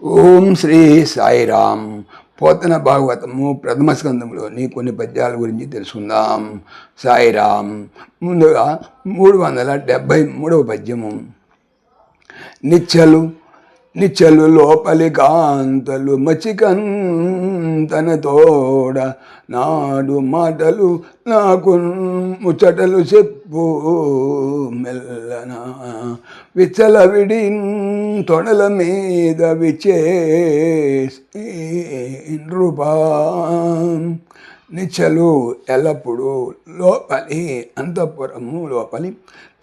ఓం శ్రీ సాయిరామ్. పోతన భాగవతము ప్రథమ స్కందంలోని కొన్ని పద్యాల గురించి తెలుసుకుందాం. సాయిరామ్. ముందుగా 373వ పద్యము. నిచ్చలు లోపలి కాంతలు మచికంతన తోడ నాడు మాటలు నాకు ముచ్చటలు చెప్పు మెల్లన విచ్చల విడి తొడల మీద విచేరూపా. నిచ్చలు ఎల్లప్పుడూ లోపలి అంతఃపురము లోపలి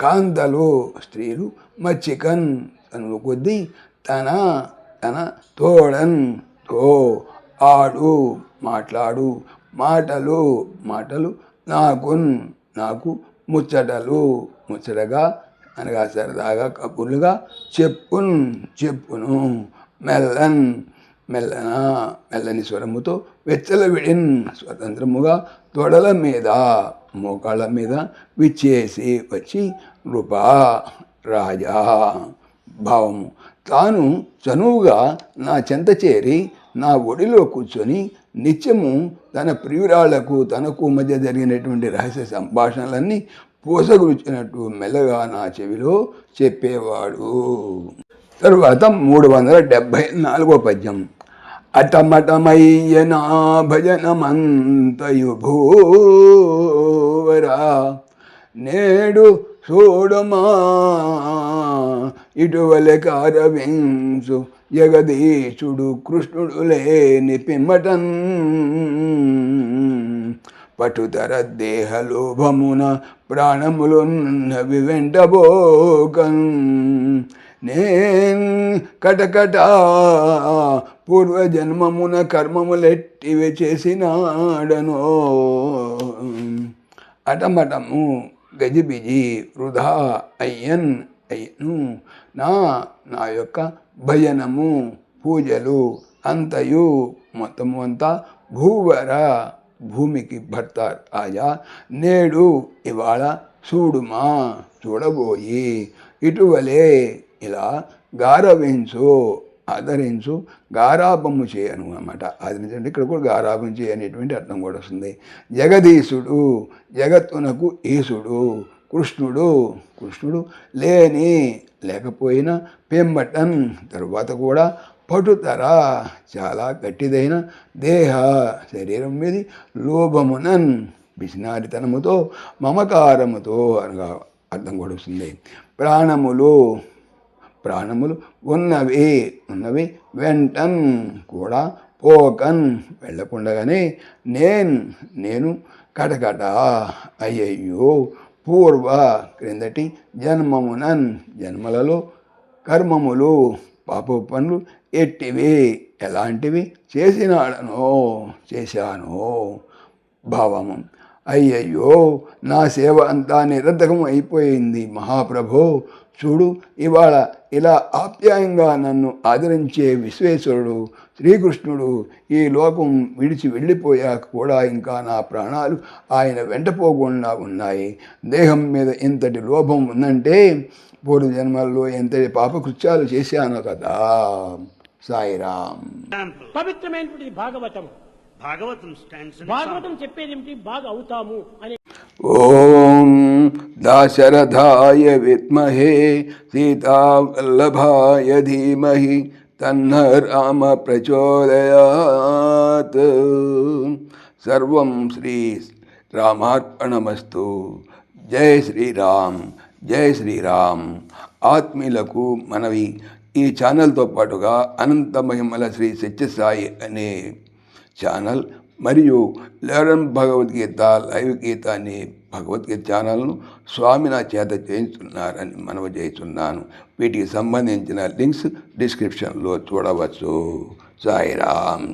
కాంతలు స్త్రీలు మచ్చికన్ తను కొద్దీ తన తోడన్ తో ఆడు మాట్లాడు మాటలు నాకు ముచ్చటగా అనగా సరదాగా కబుర్లుగా చెప్పును మెల్లని స్వరముతో వెచ్చల విడిన్ స్వతంత్రముగా తొడల మీద మోకాళ్ళ మీద విచ్చేసి వచ్చి నృపా రాజా భావము తాను చనువుగా నా చెంత చేరి నా ఒడిలో కూర్చొని నిత్యము తన ప్రియురాళ్లకు తనకు మధ్య జరిగినటువంటి రహస్య సంభాషణలన్నీ పోసగుచ్చినట్టు మెల్లగా నా చెవిలో చెప్పేవాడు. తరువాత 374వ పద్యం. అటమటమయ్య నా భజనమంతయు భూవరా నేడు చూడమా ఇటువలె కారవింసు జగదీశుడు కృష్ణుడు లేని పిమ్మటన్ పటుతర దేహలోభమున ప్రాణములున్నవి వెంటబోకన్ నేను కటకట పూర్వజన్మమున కర్మములెట్టివి చేసినాడనో. అటమటము గజిబిజి వృధా అయ్యను నా యొక్క భజనము పూజలు అంతయు మొత్తము అంతా భూవర భూమికి భర్త రాజా నేడు ఇవాళ చూడుమా చూడబోయి ఇటువలే ఇలా గారవించు ఆదరించు గారాభము చేయను అన్నమాట. ఆదరించండి ఇక్కడ కూడా గారాభం చేయనేటువంటి అర్థం కూడా వస్తుంది. జగదీశుడు జగత్తునకు ఈశుడు కృష్ణుడు లేకపోయినా పెంబటన్ తరువాత కూడా పటుతర చాలా గట్టిదైన దేహ శరీరం మీద లోభమునన్ పిసినారితనముతో మమకారముతో అనగా అర్థం కూడా వస్తుంది. ప్రాణములు ఉన్నవి వెంటన్ కూడా పోకన్ వెళ్ళకుండగానే నేను కటకట అయ్యయ్యో పూర్వ క్రిందటి జన్మలలో కర్మములు పాప పనులు ఎట్టివి ఎలాంటివి చేశానో భావము. అయ్యయ్యో నా సేవ అంతా నిరర్ధకం అయిపోయింది మహాప్రభో. చూడు ఇవాళ ఇలా ఆప్యాయంగా నన్ను ఆదరించే విశ్వేశ్వరుడు శ్రీకృష్ణుడు ఈ లోకం విడిచి వెళ్ళిపోయాక కూడా ఇంకా నా ప్రాణాలు ఆయన వెంటపోకుండా ఉన్నాయి. దేహం మీద ఎంతటి లోభం ఉందంటే పూర్వ జన్మల్లో ఎంతటి పాపకృత్యాలు చేశాను కదా. సాయిరామ్. పవిత్రమైనటువంటి భాగవతం చెప్పేది ఏమిటి? బాగా అవుతాము అని. ఓం దాశరథాయ విద్మహే సీతావల్లభాయ ధీమహి తన్న రామ ప్రచోదయాత్. సర్వం శ్రీ రామార్పణమస్తు. జై శ్రీరామ్. ఆత్మీయులకు మనవి, ఈ ఛానల్తో పాటుగా అనంత మహిమల శ్రీ సత్యసాయి అనే ఛానల్ మరియు లెర్న్ భగవద్గీత లైవ్ గీత అనే భగవద్గీత ఛానల్ను స్వామి నా చేత చేయించున్నారని మనవి చేస్తున్నాను. వీటికి సంబంధించిన లింక్స్ డిస్క్రిప్షన్లో చూడవచ్చు. సాయిరామ్.